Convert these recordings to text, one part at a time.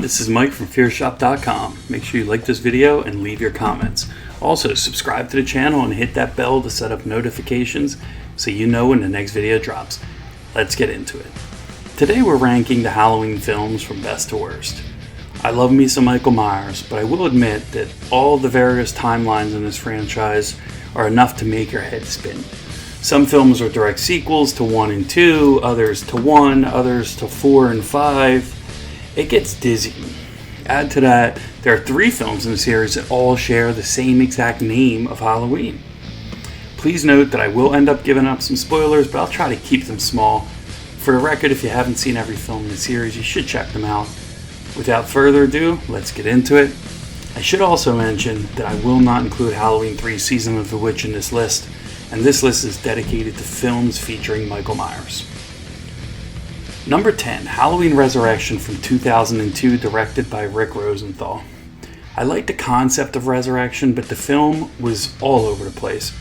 This is Mike from FearShop.com. Make sure you like this video and leave your comments. Also, subscribe to the channel and hit that bell to set up notifications so you know when the next video drops. Let's get into it. Today we're ranking the Halloween films from best to worst. I love me some Michael Myers, but I will admit that all the various timelines in this franchise are enough to make your head spin. Some films are direct sequels to 1 and 2, others to 1, others to 4 and 5. It gets dizzying. Add to that, there are 3 films in the series that all share the same exact name of Halloween. Please note that I will end up giving up some spoilers, but I'll try to keep them small. For the record, if you haven't seen every film in the series, you should check them out. Without further ado, let's get into it. I should also mention that I will not include Halloween 3 Season of the Witch in this list, and this list is dedicated to films featuring Michael Myers. Number 10, Halloween Resurrection from 2002, directed by Rick Rosenthal. I like the concept of resurrection, but the film was all over the place.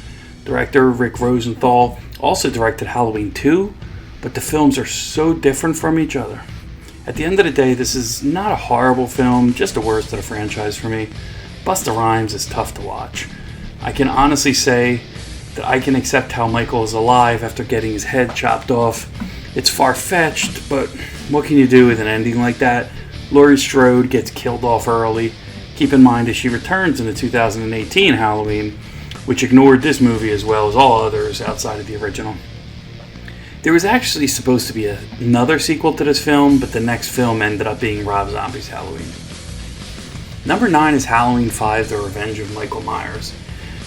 Director Rick Rosenthal also directed Halloween 2, but the films are so different from each other. At the end of the day, this is not a horrible film, just the worst of the franchise for me. Busta Rhymes is tough to watch. I can honestly say that I can accept how Michael is alive after getting his head chopped off. It's far-fetched, but what can you do with an ending like that? Laurie Strode gets killed off early. Keep in mind that she returns in the 2018 Halloween, which ignored this movie as well as all others outside of the original. There was actually supposed to be another sequel to this film, but the next film ended up being Rob Zombie's Halloween. Number 9 is Halloween 5: The Revenge of Michael Myers,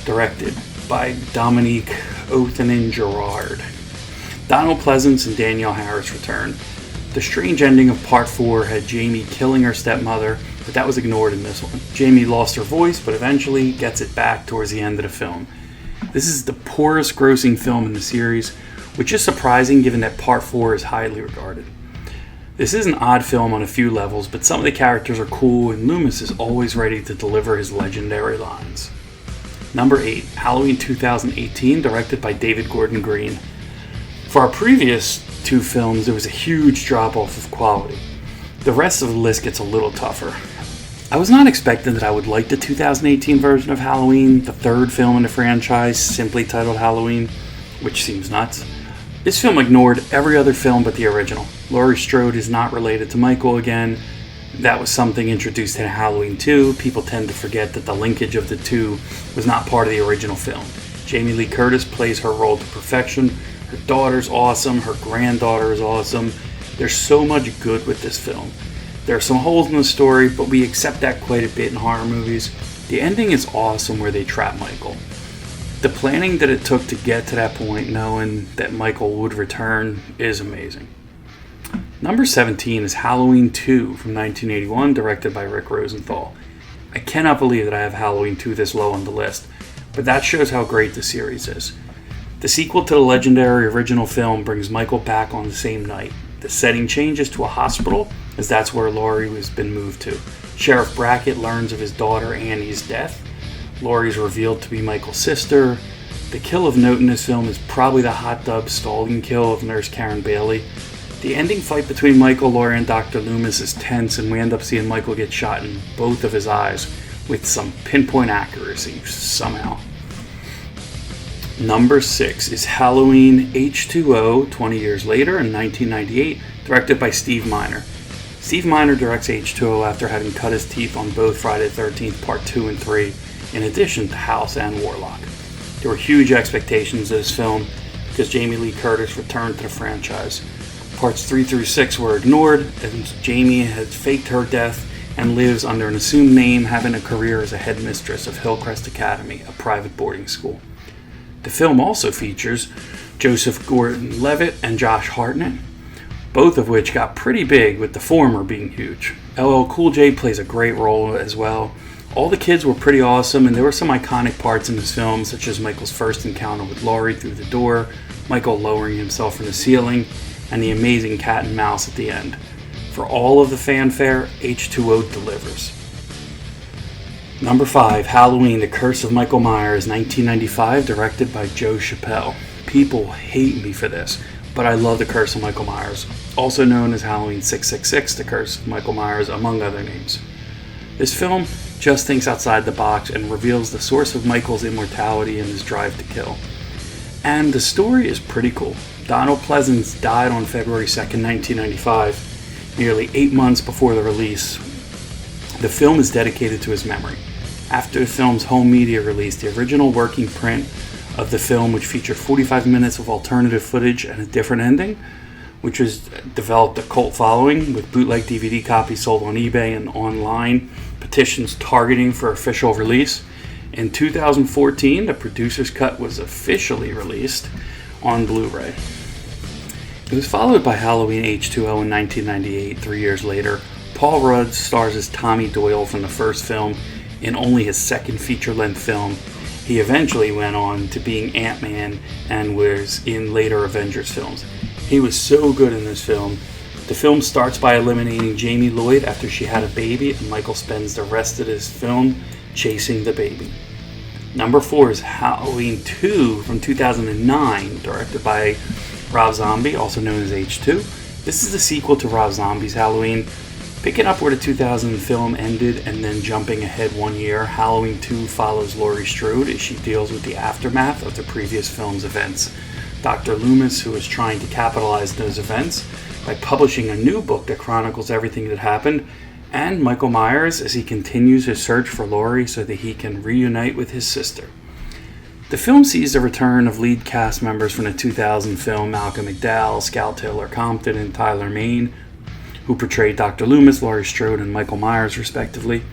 directed by Dominique Othenin-Girard. Donald Pleasence and Danielle Harris return. The strange ending of Part 4 had Jamie killing her stepmother, but that was ignored in this one. Jamie lost her voice, but eventually gets it back towards the end of the film. This is the poorest grossing film in the series, which is surprising given that Part 4 is highly regarded. This is an odd film on a few levels, but some of the characters are cool, and Loomis is always ready to deliver his legendary lines. Number 8, Halloween 2018, directed by David Gordon Green. For our previous 2 films, there was a huge drop-off of quality. The rest of the list gets a little tougher. I was not expecting that I would like the 2018 version of Halloween, the 3rd film in the franchise, simply titled Halloween, which seems nuts. This film ignored every other film but the original. Laurie Strode is not related to Michael again. That was something introduced in Halloween 2. People tend to forget that the linkage of the 2 was not part of the original film. Jamie Lee Curtis plays her role to perfection. Her daughter's awesome. Her granddaughter is awesome. There's so much good with this film. There are some holes in the story, but we accept that quite a bit in horror movies. The ending is awesome where they trap Michael. The planning that it took to get to that point, knowing that Michael would return, is amazing. Number 17 is Halloween 2 from 1981, directed by Rick Rosenthal. I cannot believe that I have Halloween 2 this low on the list, but that shows how great the series is. The sequel to the legendary original film brings Michael back on the same night. The setting changes to a hospital, as that's where Laurie has been moved to. Sheriff Brackett learns of his daughter Annie's death. Laurie is revealed to be Michael's sister. The kill of note in this film is probably the hot tub stalking kill of Nurse Karen Bailey. The ending fight between Michael, Laurie, and Dr. Loomis is tense, and we end up seeing Michael get shot in both of his eyes with some pinpoint accuracy somehow. Number 6 is Halloween H2O, 20 years later in 1998, directed by Steve Miner. Steve Miner directs H2O after having cut his teeth on both Friday the 13th Part 2 and 3, in addition to House and Warlock. There were huge expectations of this film because Jamie Lee Curtis returned to the franchise. Parts 3 through 6 were ignored, and Jamie had faked her death and lives under an assumed name, having a career as a headmistress of Hillcrest Academy, a private boarding school. The film also features Joseph Gordon-Levitt and Josh Hartnett, both of which got pretty big, with the former being huge. LL Cool J plays a great role as well. All the kids were pretty awesome, and there were some iconic parts in this film, such as Michael's first encounter with Laurie through the door, Michael lowering himself from the ceiling, and the amazing cat and mouse at the end. For all of the fanfare, H2O delivers. Number 5, Halloween: The Curse of Michael Myers, 1995, directed by Joe Chappelle. People hate me for this, but I love The Curse of Michael Myers, also known as Halloween 666, The Curse of Michael Myers, among other names. This film just thinks outside the box and reveals the source of Michael's immortality and his drive to kill. And the story is pretty cool. Donald Pleasence died on February 2nd, 1995, nearly 8 months before the release. The film is dedicated to his memory. After the film's home media release, the original working print of the film, which featured 45 minutes of alternative footage and a different ending, which has developed a cult following with bootleg DVD copies sold on eBay and online, petitions targeting for official release. In 2014, the producer's cut was officially released on Blu-ray. It was followed by Halloween H2O in 1998, 3 years later. Paul Rudd stars as Tommy Doyle from the first film in only his second feature-length film. He eventually went on to being Ant-Man and was in later Avengers films. He was so good in this film. The film starts by eliminating Jamie Lloyd after she had a baby, and Michael spends the rest of his film chasing the baby. Number 4 is Halloween 2 from 2009, directed by Rob Zombie, also known as H2. This is the sequel to Rob Zombie's Halloween. Picking up where the 2000 film ended and then jumping ahead 1 year, Halloween 2 follows Laurie Strode as she deals with the aftermath of the previous film's events. Dr. Loomis, who is trying to capitalize those events by publishing a new book that chronicles everything that happened, and Michael Myers as he continues his search for Laurie so that he can reunite with his sister. The film sees the return of lead cast members from the 2000 film, Malcolm McDowell, Scout Taylor Compton, and Tyler Mane, who portrayed Dr. Loomis, Laurie Strode, and Michael Myers, respectively.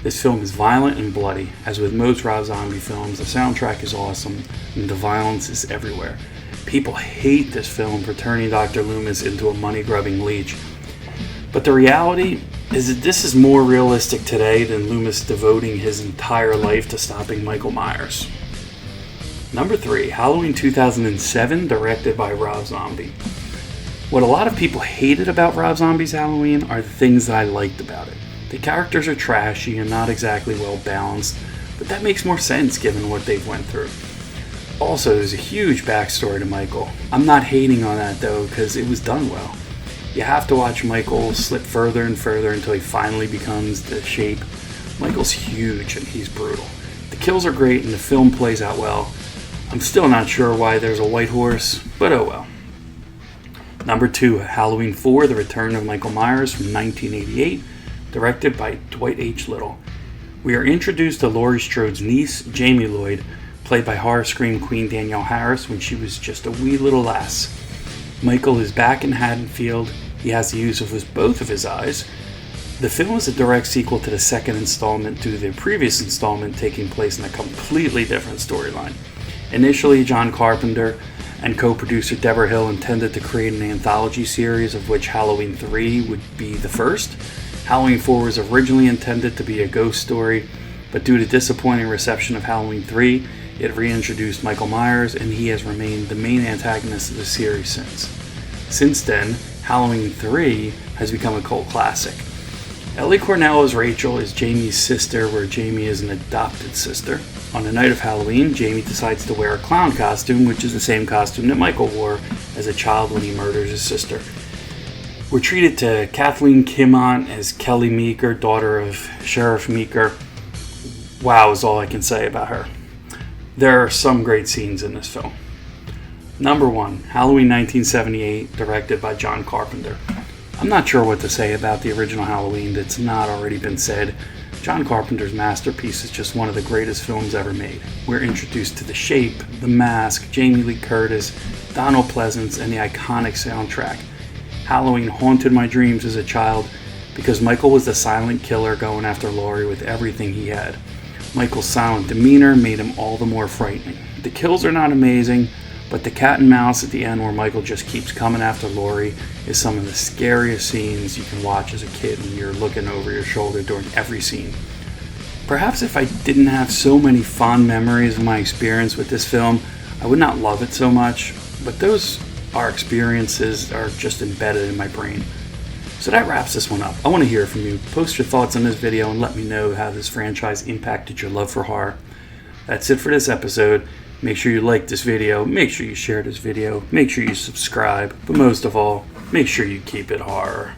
This film is violent and bloody. As with most Rob Zombie films, the soundtrack is awesome, and the violence is everywhere. People hate this film for turning Dr. Loomis into a money-grubbing leech. But the reality is that this is more realistic today than Loomis devoting his entire life to stopping Michael Myers. Number 3, Halloween 2007, directed by Rob Zombie. What a lot of people hated about Rob Zombie's Halloween are the things that I liked about it. The characters are trashy and not exactly well balanced, but that makes more sense given what they've went through. Also, there's a huge backstory to Michael. I'm not hating on that though, because it was done well. You have to watch Michael slip further and further until he finally becomes the Shape. Michael's huge and he's brutal. The kills are great and the film plays out well. I'm still not sure why there's a white horse, but oh well. Number 2, Halloween 4, The Return of Michael Myers from 1988, directed by Dwight H. Little. We are introduced to Laurie Strode's niece, Jamie Lloyd, played by horror scream queen Danielle Harris when she was just a wee little lass. Michael is back in Haddonfield. He has the use of both of his eyes. The film is a direct sequel to the second installment due to the previous installment taking place in a completely different storyline. Initially, John Carpenter and co-producer Deborah Hill intended to create an anthology series of which Halloween 3 would be the first. Halloween 4 was originally intended to be a ghost story, but due to disappointing reception of Halloween 3, it reintroduced Michael Myers, and he has remained the main antagonist of the series since. Since then, Halloween 3 has become a cult classic. Ellie Cornell Rachel is Jamie's sister, where Jamie is an adopted sister. On the night of Halloween, Jamie decides to wear a clown costume, which is the same costume that Michael wore as a child when he murders his sister. We're treated to Kathleen Kimmont as Kelly Meeker, daughter of Sheriff Meeker. Wow is all I can say about her. There are some great scenes in this film. Number 1, Halloween 1978, directed by John Carpenter. I'm not sure what to say about the original Halloween that's not already been said. John Carpenter's masterpiece is just one of the greatest films ever made. We're introduced to The Shape, The Mask, Jamie Lee Curtis, Donald Pleasence, and the iconic soundtrack. Halloween haunted my dreams as a child because Michael was the silent killer going after Laurie with everything he had. Michael's silent demeanor made him all the more frightening. The kills are not amazing, but the cat and mouse at the end where Michael just keeps coming after Laurie is some of the scariest scenes you can watch as a kid when you're looking over your shoulder during every scene. Perhaps if I didn't have so many fond memories of my experience with this film, I would not love it so much, but those experiences are just embedded in my brain. So that wraps this one up. I want to hear from you. Post your thoughts on this video and let me know how this franchise impacted your love for horror. That's it for this episode. Make sure you like this video, make sure you share this video, make sure you subscribe, but most of all, make sure you keep it horror.